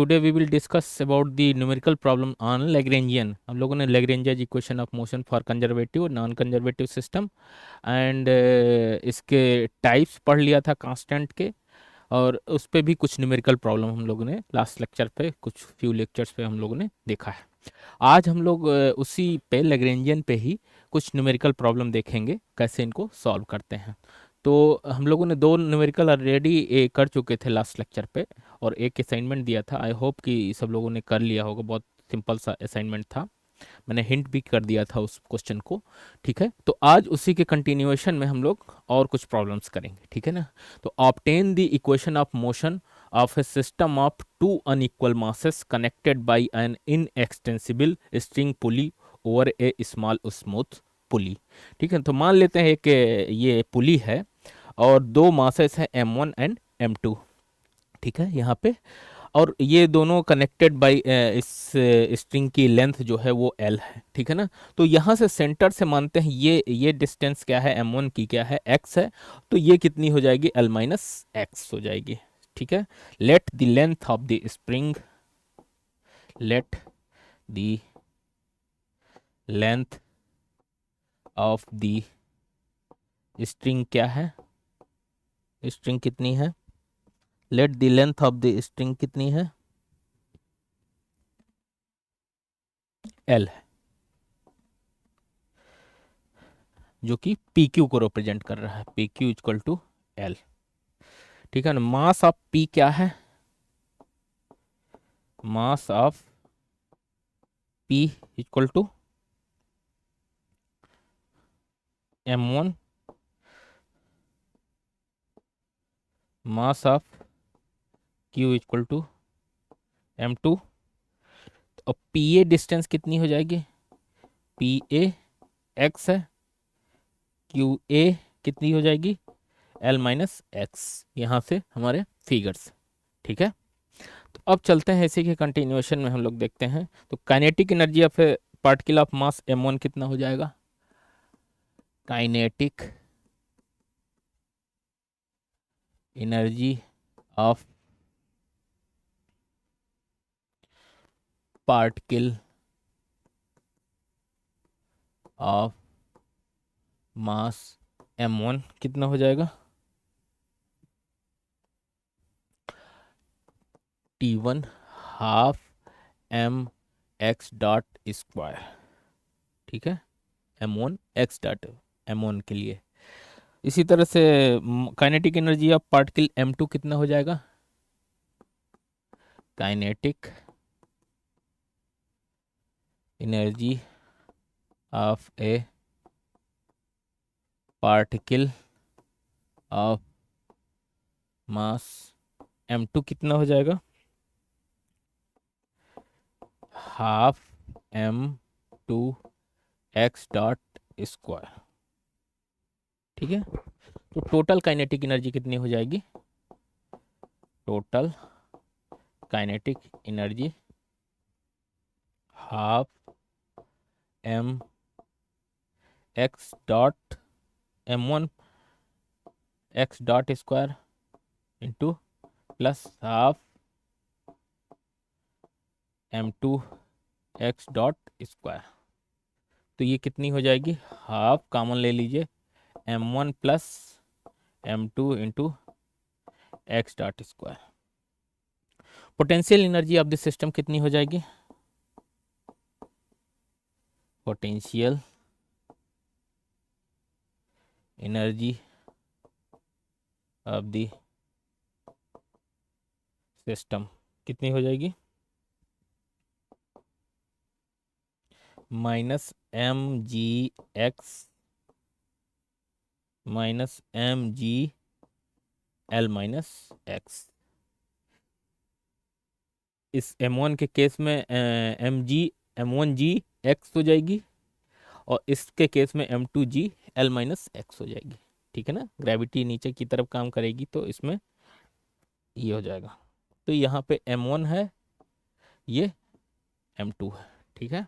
Today we will discuss about the numerical problem on Lagrangian. हम लोगों ने Lagrangian equation of motion for conservative और non conservative system and इसके types पढ़ लिया था कांस्टेंट के, और उस पे भी कुछ न्यूमेरिकल प्रॉब्लम हम लोगों ने लास्ट लेक्चर पे, कुछ फ्यू लेक्चर्स पे हम लोगों ने देखा है। आज हम लोग उसी पे लैग्रेंजियन पे ही कुछ न्यूमेरिकल प्रॉब्लम देखेंगे, कैसे इनको सॉल्व करते हैं। तो हम लोगों ने दो न्यूमेरिकल ऑलरेडी कर चुके थे लास्ट लेक्चर पे, और एक असाइनमेंट दिया था। आई होप कि सब लोगों ने कर लिया होगा, बहुत सिंपल सा असाइनमेंट था, मैंने हिंट भी कर दिया था उस क्वेश्चन को। ठीक है, तो आज उसी के कंटिन्यूएशन में हम लोग और कुछ प्रॉब्लम्स करेंगे, ठीक है ना। तो obtain the equation of motion of a system of two unequal masses connected by an inextensible string pulley over a small smooth pulley। ठीक है, तो मान लेते हैं कि ये पुली है और दो मासेस है m1 एंड m2। ठीक है, यहाँ पे, और ये दोनों कनेक्टेड बाय इस स्ट्रिंग की लेंथ जो है वो l है। ठीक है ना, तो यहाँ से सेंटर से मानते हैं ये डिस्टेंस क्या है, m1 की क्या है, x है, तो ये कितनी हो जाएगी, l माइनस एक्स हो जाएगी। ठीक है, let the length of the spring, let the length of the string क्या है, स्ट्रिंग कितनी है, let the length of the string कितनी है, l है, जो कि पी क्यू को रिप्रेजेंट कर रहा है, P Q equal to L. ठीक है ना, मास ऑफ पी क्या है, mass of P equal to m1 mass of Q equal to m2। और पी ए डिस्टेंस कितनी हो जाएगी, पी ए एक्स है, क्यू ए कितनी हो जाएगी, एल माइनस एक्स, यहाँ से हमारे फिगर्स। ठीक है, तो अब चलते हैं इसी के कंटिन्यूएशन में, हम लोग देखते हैं। तो kinetic energy of a particle of mass m1 कितना हो जाएगा, kinetic energy of particle of mass m1 कितना हो जाएगा, T1 half m x dot square. ठीक है, m1 x डॉट m1 के लिए। इसी तरह से kinetic energy of particle m2 कितना हो जाएगा, kinetic energy of a particle of mass m2 कितना हो जाएगा, half m2 x dot square. ठीक है, तो टोटल काइनेटिक एनर्जी कितनी हो जाएगी, total kinetic energy half m x dot m1 x dot square into plus half m2 x dot square. तो ये कितनी हो जाएगी, हाफ कॉमन ले लीजिए, m1 plus m2 into x dot square. Potential energy of the system कितनी हो जाएगी, potential energy of the system कितनी हो जाएगी, minus m g x minus m g l minus x. इस m1 के केस में m1g x हो जाएगी, और इसके केस में m2g l माइनस एक्स हो जाएगी। ठीक है ना, ग्रेविटी नीचे की तरफ काम करेगी तो इसमें ये हो जाएगा। तो यहाँ पे m1 है, ये m2 है। ठीक है,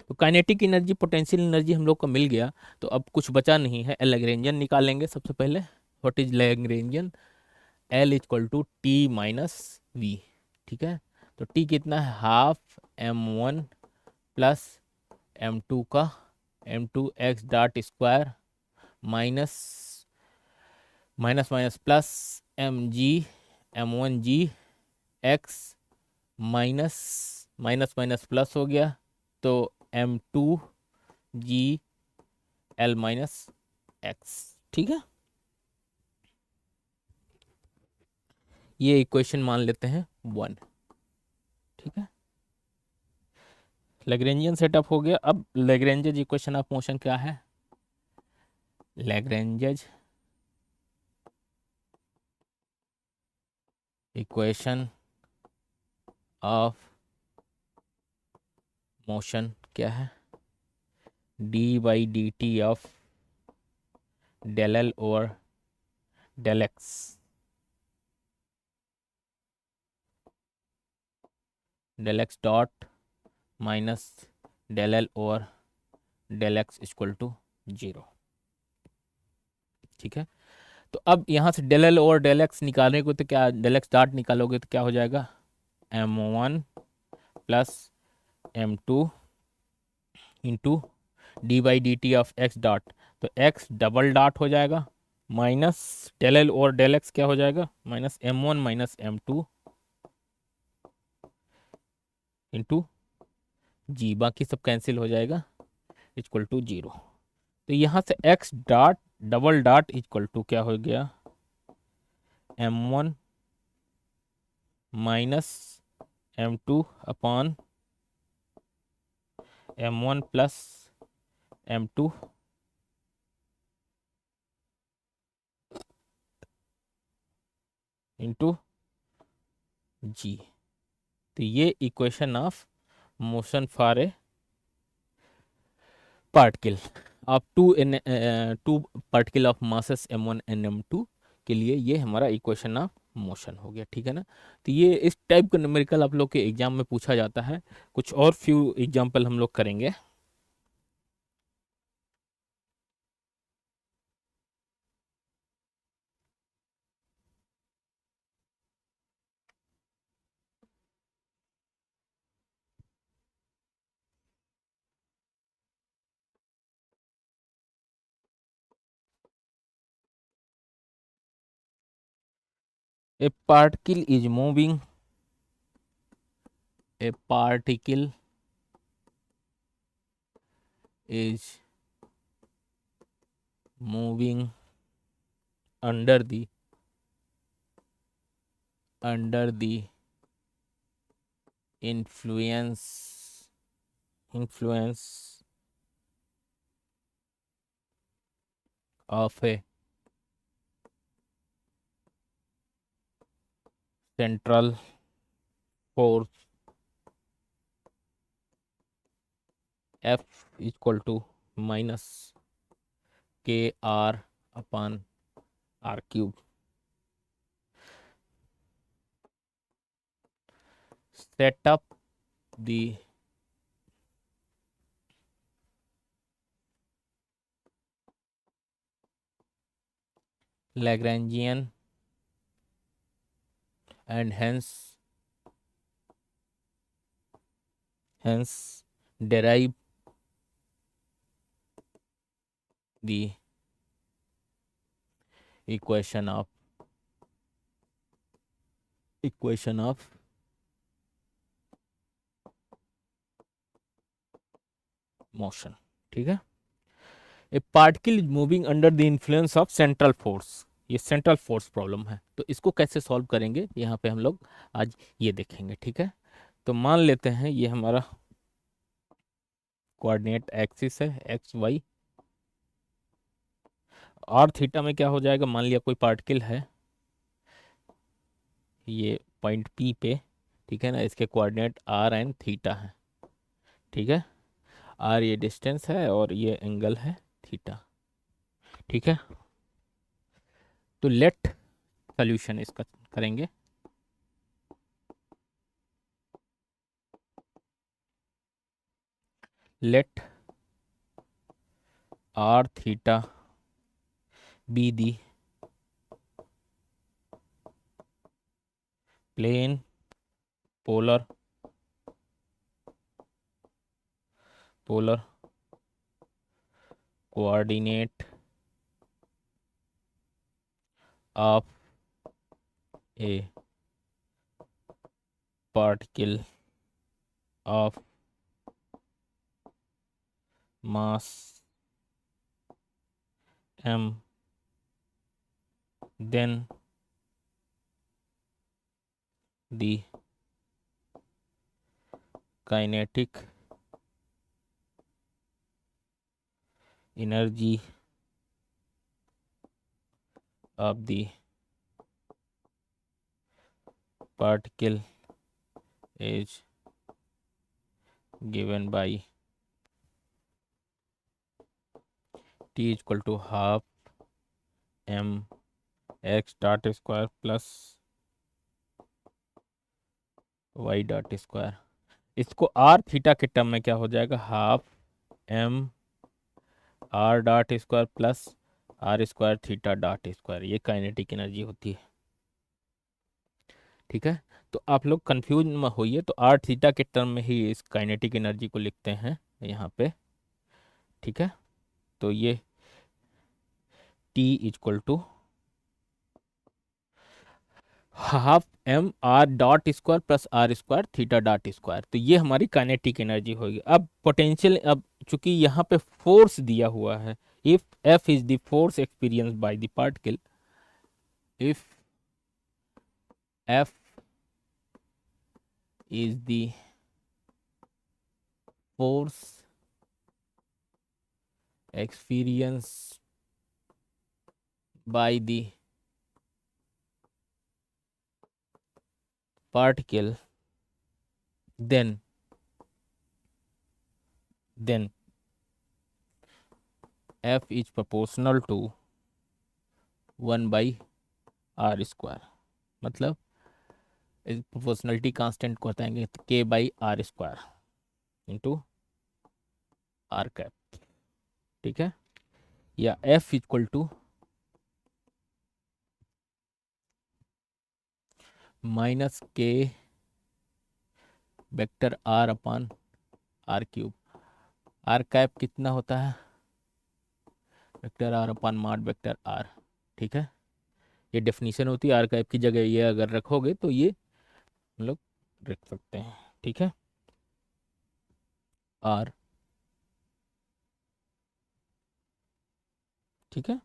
तो काइनेटिक एनर्जी पोटेंशियल एनर्जी हम लोग को मिल गया। तो अब कुछ बचा नहीं है, लैग्रेंजियन निकालेंगे सबसे पहले। What is Lagrangian, L equal to T minus V. ठीक है। तो टी कितना है, हाफ m1 प्लस m2 का m2 x dot square minus minus minus plus mg m1g x minus minus minus plus हो गया, तो m2g l माइनस एक्स। ठीक है, ये इक्वेशन मान लेते हैं 1। ठीक है, लैग्रेंजियन सेटअप हो गया। अब लैग्रेंजेज इक्वेशन ऑफ मोशन क्या है, लैग्रेंजेज इक्वेशन ऑफ मोशन क्या है, D by D T of del L over del X, del X dot minus del L over del X equal to 0। ठीक है, तो अब यहाँ से del L over del X निकालने को, तो क्या डेल एक्स डॉट निकालोगे तो क्या हो जाएगा, m1 plus m2 into D by D T of x dot, तो एक्स डबल डॉट हो जाएगा माइनस डेल एल और डेल एक्स क्या हो जाएगा, minus m1 minus m2 into जी, बाकी सब कैंसिल हो जाएगा, इक्वल टू 0। तो यहाँ से x dot double dot equal to क्या हो गया, m1 minus m2 upon m1 plus m2 into g. तो ये equation of motion for a particle of two particle of masses m1 and m2 के लिए ये हमारा इक्वेशन ऑफ मोशन हो गया। ठीक है ना, तो ये इस टाइप का न्यूमेरिकल आप लोग के एग्जाम में पूछा जाता है। कुछ और फ्यू एग्जाम्पल हम लोग करेंगे। ए particle is moving, A particle is moving under the influence of a central force F equal to minus k r upon r cube। Set up the Lagrangian and hence derive the equation of motion। ठीक है, ए particle is moving under the influence of central force, ये central force problem है। तो इसको कैसे solve करेंगे यहाँ पे हम लोग आज ये देखेंगे। ठीक है, तो मान लेते हैं ये हमारा कोऑर्डिनेट एक्सिस है एक्स वाई, और थीटा में क्या हो जाएगा, मान लिया कोई पार्टिकल है ये पॉइंट पी पे। ठीक है ना, इसके कोऑर्डिनेट आर एंड थीटा है। ठीक है, आर ये डिस्टेंस है और ये एंगल है थीटा। ठीक है, तो लेट सॉल्यूशन इसका करेंगे। Let R theta be the plane polar polar coordinate of a particle of mass m, then the kinetic energy of the particle is given by T equal to half m x dot square plus y dot square। इसको r theta के term में क्या हो जाएगा, half m r dot square plus R square theta dot square, ये kinetic energy होती है। ठीक है, तो आप लोग कंफ्यूज मत होइए, तो आर थीटा के टर्म में ही इस काइनेटिक एनर्जी को लिखते हैं यहाँ पे। ठीक है, तो ये T equal to half m r dot square plus R square theta dot square, तो ये हमारी काइनेटिक एनर्जी होगी। अब पोटेंशियल, अब चूंकि यहाँ पे फोर्स दिया हुआ है, if f is the force experience by the particle, if f is the force experienced by the particle, then f is proportional to 1 by r square. मतलब इस प्रोपोर्शनलिटी कांस्टेंट को बताएंगे k by are square into R cap. ठीक है, या f equal to minus K vector r upon R cube. R cap कितना होता है, vector r upon mod vector r। ठीक है, ये डेफिनेशन होती है, आर कैप की जगह ये अगर रखोगे तो ये हम लोग रख सकते हैं। ठीक है, आर। ठीक है,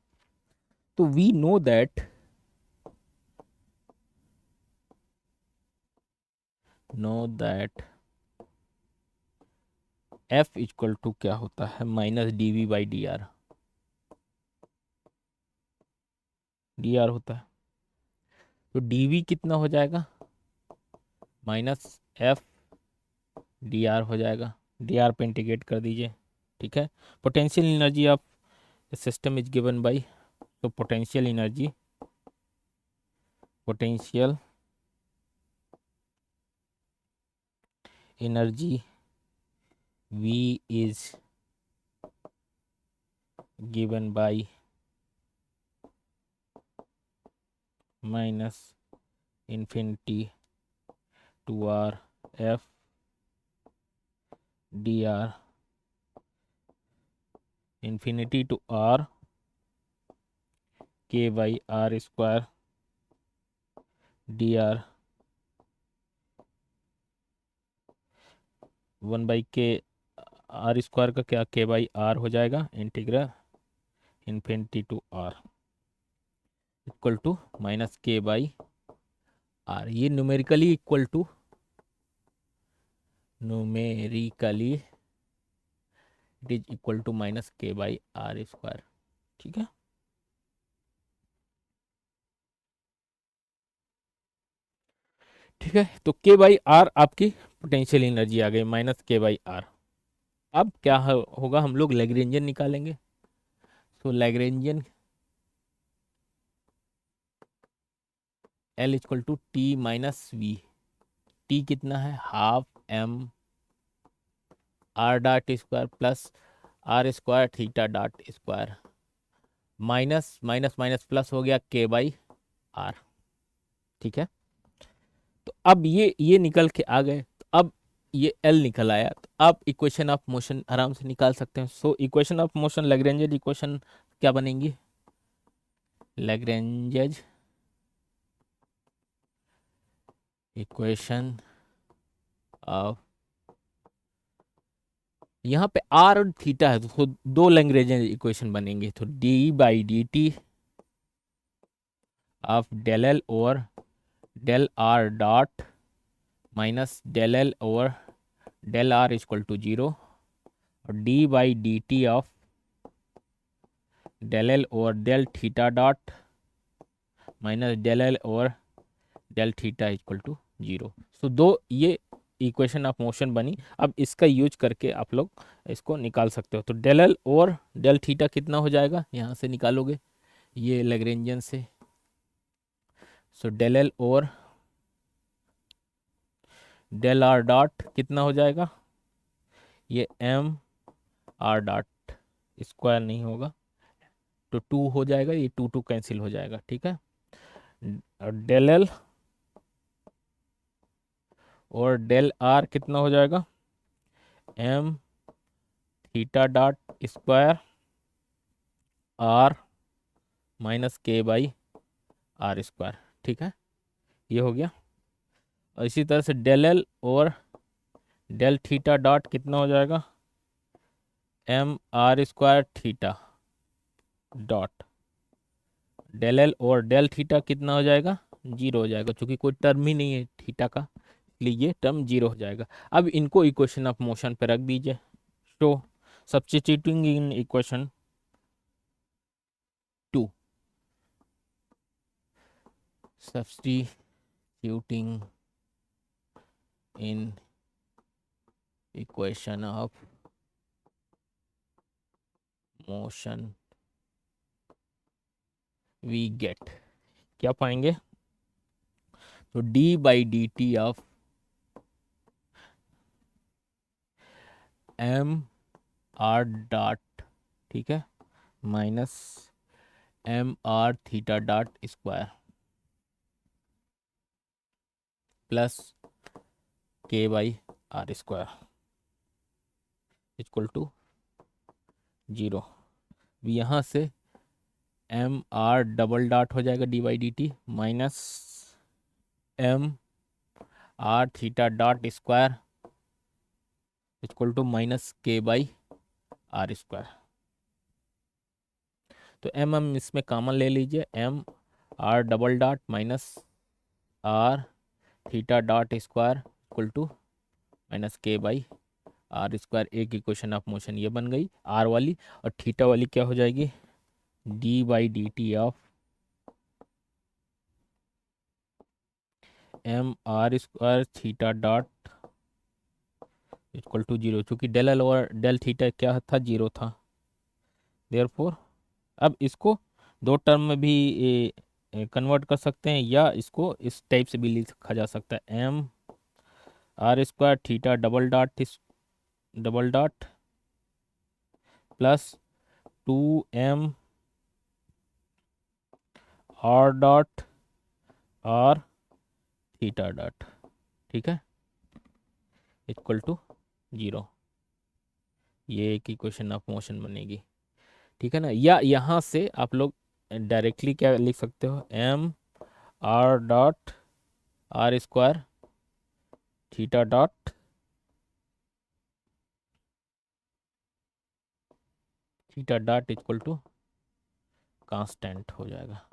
तो we know that F equal to क्या होता है, minus D V by D R. D R होता है, तो डी वी कितना हो जाएगा, माइनस एफ डी आर हो जाएगा। डी आर पे इंटीग्रेट कर दीजिए। ठीक है, potential energy of system is given by, तो potential energy V is given by minus infinity to r f dr infinity to r k by r square dr 1 by K R square का क्या K by R हो जाएगा, integral infinity to R equal to minus के by R. ये numerically it is equal to minus के by are square. ठीक है, ठीक है, तो के बाई आर आपकी पोटेंशियल एनर्जी आ गई, माइनस के बाई आर। अब क्या होगा, हम लोग लैग्रेंजियन निकालेंगे। तो Lagrangian L equal to T minus V. T कितना है, half m R dot square plus R square theta dot square, minus minus minus plus हो गया के बाई आर। ठीक है, तो अब ये निकल के आ गए, तो अब ये एल निकल आया, तो आप इक्वेशन ऑफ मोशन आराम से निकाल सकते हैं। So equation of motion Lagrange equation क्या बनेंगी? लैग्रेंज इक्वेशन ऑफ, यहाँ पे आर और थीटा है तो दो लैग्रेंज इक्वेशन बनेंगे, तो d by D T of del L over del are dot minus del L over del r equal to zero, और d by D T of del L over del theta dot minus del L over del theta equal to zero. So दो ये equation of motion बनी। अब इसका use करके आप लोग इसको निकाल सकते हो। तो del L over del theta कितना हो जाएगा, यहाँ से निकालोगे ये लैग्रेंजियन से। So del L over del are dot कितना हो जाएगा, ये एम आर डॉट स्क्वायर नहीं होगा तो टू हो जाएगा, ये टू टू कैंसिल हो जाएगा, ठीक है। और डेल एल और डेल आर कितना हो जाएगा, M theta dot square R minus के बाई आर स्क्वायर, ठीक है, ये हो गया। और इसी तरह से डेल एल और डेल थीटा डॉट कितना हो जाएगा, M R square theta dot del L और डेल थीटा कितना हो जाएगा, जीरो हो जाएगा, क्योंकि कोई टर्म ही नहीं है थीटा का, इसलिए ये टर्म जीरो हो जाएगा। अब इनको इक्वेशन ऑफ मोशन पे रख दीजिए। तो substituting in equation two, substituting in equation of motion we get, क्या पाएंगे, तो d by D T of M R dot, ठीक है, minus m r theta dot square plus k by are square equal to zero. यहाँ से m are double dot हो जाएगा d by D t minus m r theta dot square equal to minus के by are square. तो m इसमें common ले लीजिए, M are double dot minus R theta dot square equal to minus के by are square. एक equation of motion ये बन गई आर वाली, और थीटा वाली क्या हो जाएगी, D by D T of M R square theta dot equal to zero, चूँकि डेल एल और डेल थीटा क्या था, जीरो था। देयरफॉर अब इसको दो टर्म में भी कन्वर्ट कर सकते हैं, या इसको इस टाइप से भी लिखा जा सकता है, M R square theta double dot plus two M are dot R theta dot, ठीक है, इक्वल टू जीरो। ये एक इक्वेशन ऑफ मोशन बनेगी, ठीक है ना। या यहाँ से आप लोग डायरेक्टली क्या लिख सकते हो, M are dot R square theta dot equal to constant हो जाएगा।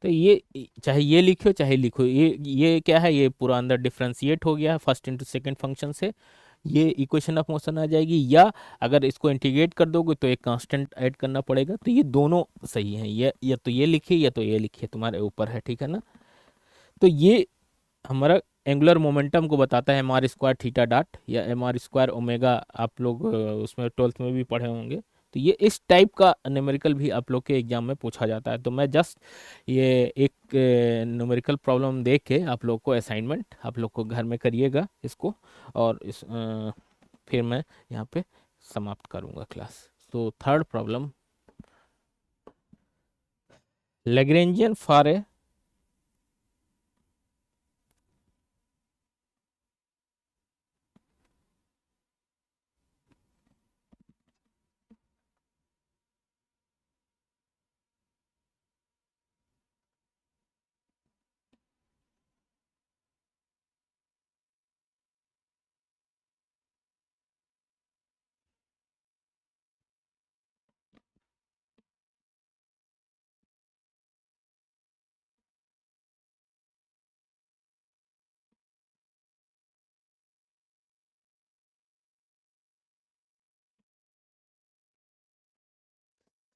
तो ये चाहे ये लिखो चाहे लिखो, ये क्या है, ये पूरा अंदर डिफ्रेंशिएट हो गया फर्स्ट इंटू सेकेंड फंक्शन से, ये इक्वेशन ऑफ मोशन आ जाएगी। या अगर इसको इंटीग्रेट कर दोगे तो एक कांस्टेंट ऐड करना पड़ेगा। तो ये दोनों सही है, ये या तो ये लिखिए या तो ये लिखिए, तुम्हारे ऊपर है, ठीक है ना। तो ये हमारा एंगुलर मोमेंटम को बताता है, M R square theta dot या एम आर स्क्वायर ओमेगा, आप लोग उसमें 12th में भी पढ़े होंगे। तो ये इस टाइप का न्यूमेरिकल भी आप लोग के एग्जाम में पूछा जाता है। तो मैं जस्ट ये एक न्यूमेरिकल प्रॉब्लम देख के आप लोग को असाइनमेंट आप लोग को घर में करिएगा इसको, और फिर मैं यहाँ पे समाप्त करूँगा क्लास। तो third problem, Lagrangian for a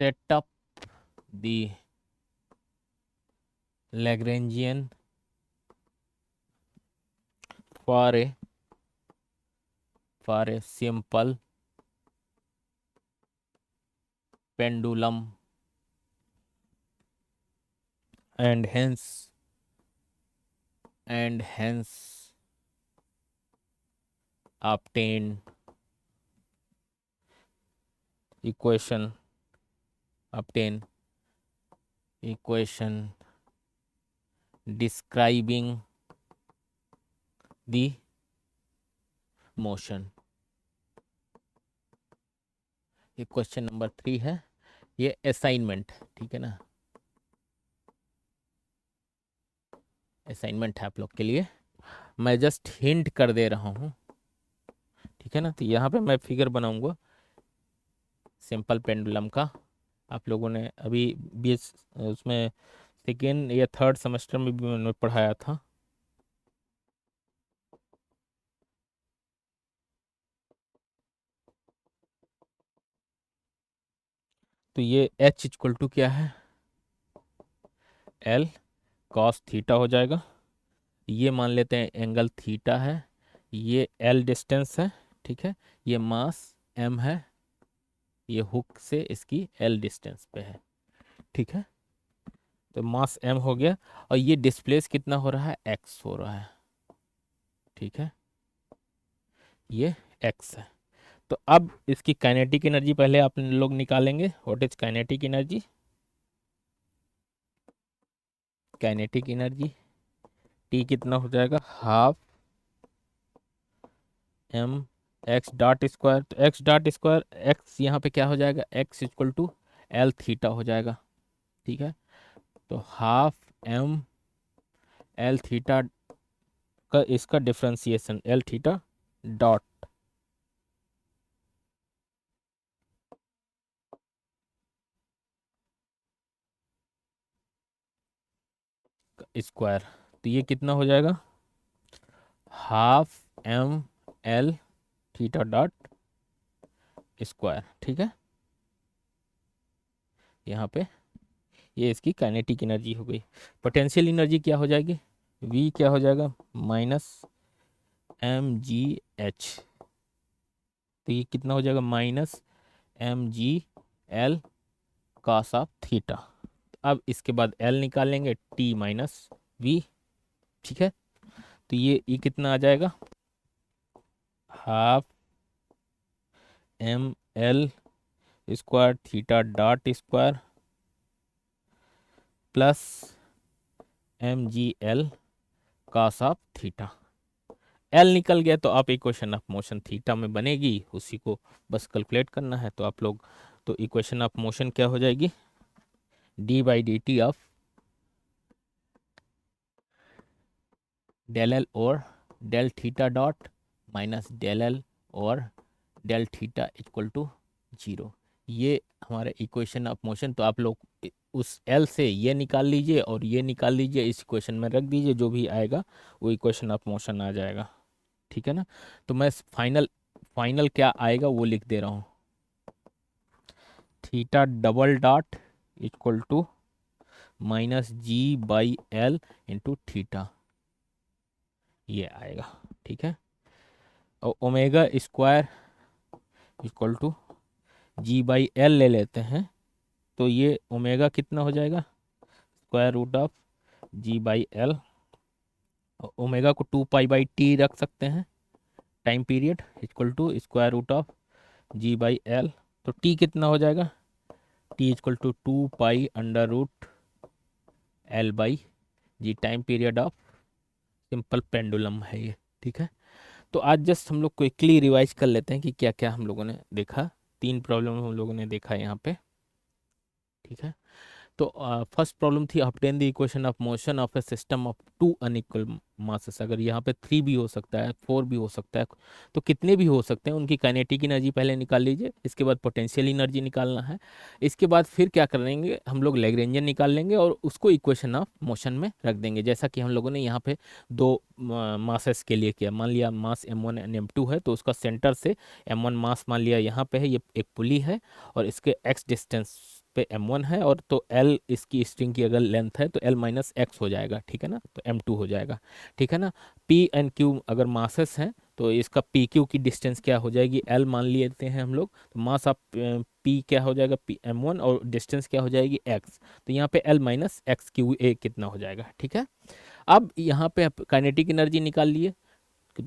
set up the Lagrangian for a simple pendulum and hence obtain equation obtain equation describing the motion। ये क्वेश्चन नंबर 3 है, ये असाइनमेंट, ठीक है ना, असाइनमेंट है आप लोग के लिए, मैं जस्ट हिंट कर दे रहा हूँ, ठीक है ना। तो यहाँ पे मैं फिगर बनाऊंगा सिंपल पेंडुलम का, आप लोगों ने अभी बीएस उसमें सेकेंड या थर्ड सेमेस्टर में भी मैंने पढ़ाया था। तो ये H इक्वल टू क्या है, L कॉस थीटा हो जाएगा। ये मान लेते हैं एंगल थीटा है, ये L डिस्टेंस है, ठीक है, ये मास M है, ये हुक से इसकी L डिस्टेंस पे है, ठीक है। तो मास M हो गया, और ये डिस्प्लेस कितना हो रहा है, X हो रहा है, ठीक है, ये X है। तो अब इसकी काइनेटिक एनर्जी पहले आप लोग निकालेंगे, what is kinetic energy, kinetic energy T कितना हो जाएगा, half M X dot square, तो एक्स डॉट स्क्वायर एक्स यहाँ पे क्या हो जाएगा, X equal to L theta हो जाएगा, ठीक है। तो हाफ एम एल थीटा का इसका differentiation L theta dot square, तो ये कितना हो जाएगा, half M L theta dot square, ठीक है। यहाँ पे ये इसकी काइनेटिक एनर्जी हो गई। पोटेंशियल एनर्जी क्या हो जाएगी, V क्या हो जाएगा, माइनस mgh, तो ये कितना हो जाएगा, minus mg/L cos of theta. अब इसके बाद L निकालेंगे, T माइनस V, ठीक है। तो ये कितना आ जाएगा, half ml square theta dot square plus mgl cos of theta. L निकल गया तो आप इक्वेशन ऑफ मोशन थीटा में बनेगी, उसी को बस कैलकुलेट करना है। तो आप लोग, तो इक्वेशन ऑफ मोशन क्या हो जाएगी, d/dt ऑफ डेल एल और del theta dot minus del L और डेल थीटा इक्वल टू 0। ये हमारा इक्वेशन ऑफ मोशन। तो आप लोग उस एल से ये निकाल लीजिए और ये निकाल लीजिए, इस इक्वेशन में रख दीजिए, जो भी आएगा वो इक्वेशन ऑफ मोशन आ जाएगा, ठीक है ना। तो मैं फाइनल फाइनल क्या आएगा वो लिख दे रहा हूँ, theta double dot equal to minus g/L into theta, ये आएगा, ठीक है। और omega square equal to g/L ले लेते हैं, तो ये ओमेगा कितना हो जाएगा, square root of g/L, omega को 2π/T रख सकते हैं, time period equal to square root of g/L। तो T कितना हो जाएगा, T equal to 2π√L/g, time period of simple pendulum है ये, ठीक है। तो आज जस्ट हम लोग क्विकली रिवाइज कर लेते हैं कि क्या क्या हम लोगों ने देखा, 3 प्रॉब्लम हम लोगों ने देखा यहाँ पे, ठीक है। तो फर्स्ट प्रॉब्लम थी obtain the equation of motion of A system of 2 unequal masses. अगर यहाँ पे 3 भी हो सकता है, 4 भी हो सकता है, तो कितने भी हो सकते हैं, उनकी काइनेटिक एनर्जी पहले निकाल लीजिए, इसके बाद पोटेंशियल एनर्जी निकालना है। इसके बाद फिर क्या करेंगे, हम लोग लैग्रेंजियन निकाल लेंगे और उसको इक्वेशन ऑफ मोशन में रख देंगे, जैसा कि हम लोगों ने यहाँ पे 2 मासेस के लिए किया। मान लिया मास m1 एंड m2 है, तो उसका सेंटर से m1 मास मान लिया यहाँ पे है, ये एक पुली है और इसके x डिस्टेंस पे m1 है, और तो l इसकी स्ट्रिंग की अगर लेंथ है तो l माइनस एक्स हो जाएगा, ठीक है ना, तो m2 हो जाएगा, ठीक है ना। p एंड q अगर मासेस हैं तो इसका पी क्यू की डिस्टेंस क्या हो जाएगी, l मान लेते हैं हम लोग, तो मास ऑफ p क्या हो जाएगा, p m1, और डिस्टेंस क्या हो जाएगी x, तो यहाँ पे l minus x Q A कितना हो जाएगा, ठीक है। अब यहाँ पे काइनेटिक एनर्जी निकाल लिए,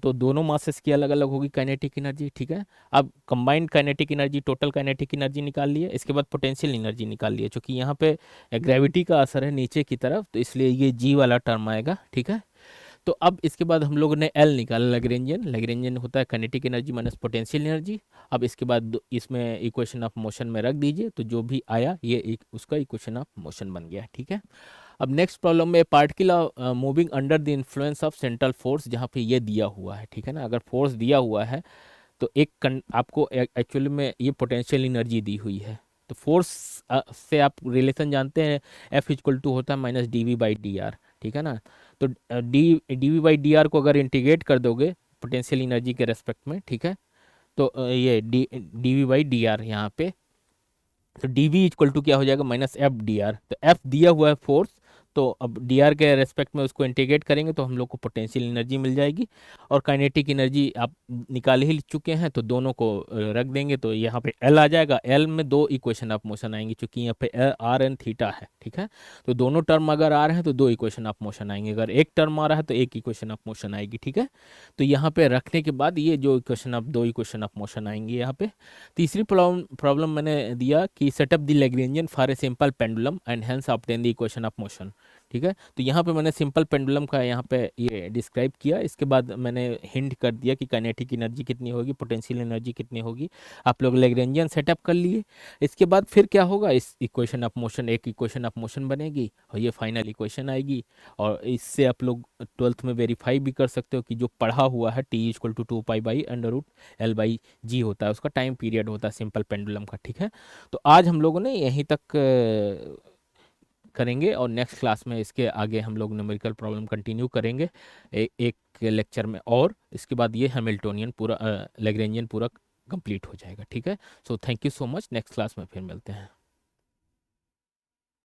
तो दोनों मासेस की अलग अलग होगी काइनेटिक एनर्जी, ठीक है। अब combined kinetic energy, total kinetic energy निकाल लिए, इसके बाद पोटेंशियल एनर्जी निकाल लिए, क्योंकि यहाँ पे ग्रेविटी का असर है नीचे की तरफ, तो इसलिए ये जी वाला टर्म आएगा, ठीक है। तो अब इसके बाद हम लोगों ने एल निकाला, लैग्रेंजियन, लैग्रेंजियन होता है kinetic energy minus potential energy. अब इसके बाद इसमें इक्वेशन ऑफ मोशन में रख दीजिए, तो जो भी आया ये उसका इक्वेशन ऑफ मोशन बन गया, ठीक है। अब नेक्स्ट प्रॉब्लम में particle moving under the influence of central force, जहाँ पे ये दिया हुआ है, ठीक है ना, अगर फोर्स दिया हुआ है तो आपको एक्चुअली में ये पोटेंशियल एनर्जी दी हुई है, तो फोर्स से आप रिलेशन जानते हैं, एफ इक्वल टू होता है minus D V by D R, ठीक है ना। तो D V by D R को अगर इंटीग्रेट कर दोगे पोटेंशियल एनर्जी के रेस्पेक्ट में, ठीक है, तो ये D V by D R यहाँ पे, तो डी वी इक्वल टू क्या हो जाएगा, माइनस एफ डी आर, तो एफ दिया हुआ है फोर्स, तो अब डी आर के रेस्पेक्ट में उसको इंटीग्रेट करेंगे तो हम लोग को पोटेंशियल एनर्जी मिल जाएगी, और काइनेटिक एनर्जी आप निकाल ही चुके हैं, तो दोनों को रख देंगे, तो यहाँ पे एल आ जाएगा, एल में दो इक्वेशन ऑफ मोशन आएंगी, क्योंकि यहाँ पे आर एन थीटा है, ठीक है। तो दोनों टर्म अगर आ रहे हैं तो दो इक्वेशन ऑफ मोशन आएंगे, अगर एक टर्म आ रहा है तो एक इक्वेशन ऑफ मोशन आएगी, ठीक है। तो यहाँ पे रखने के बाद ये जो इक्वेशन ऑफ दो इक्वेशन ऑफ मोशन आएंगी यहाँ पे। तीसरी प्रॉब्लम मैंने दिया कि setup the Lagrangian for a simple pendulum and hence obtain the equation of motion, ठीक है। तो यहाँ पे मैंने सिंपल पेंडुलम का यहाँ पे ये डिस्क्राइब किया, इसके बाद मैंने हिंट कर दिया कि काइनेटिक एनर्जी कितनी होगी, पोटेंशियल एनर्जी कितनी होगी, आप लोग लैग्रेंजियन सेटअप कर लिए। इसके बाद फिर क्या होगा, इस इक्वेशन ऑफ मोशन, एक इक्वेशन ऑफ मोशन बनेगी और ये फाइनल इक्वेशन आएगी, और इससे आप लोग ट्वेल्थ में वेरीफाई भी कर सकते हो कि जो पढ़ा हुआ है T equal to 2 pi by under root l by g होता है, उसका टाइम पीरियड होता है सिंपल पेंडुलम का, ठीक है। तो आज हम लोगों ने यहीं तक करेंगे, और नेक्स्ट क्लास में इसके आगे हम लोग न्यूमेरिकल प्रॉब्लम कंटिन्यू करेंगे एक लेक्चर में, और इसके बाद ये हैमिल्टोनियन पूरा लैग्रेंजियन पूरा कंप्लीट हो जाएगा, ठीक है। So thank you so much, next class में फिर मिलते हैं।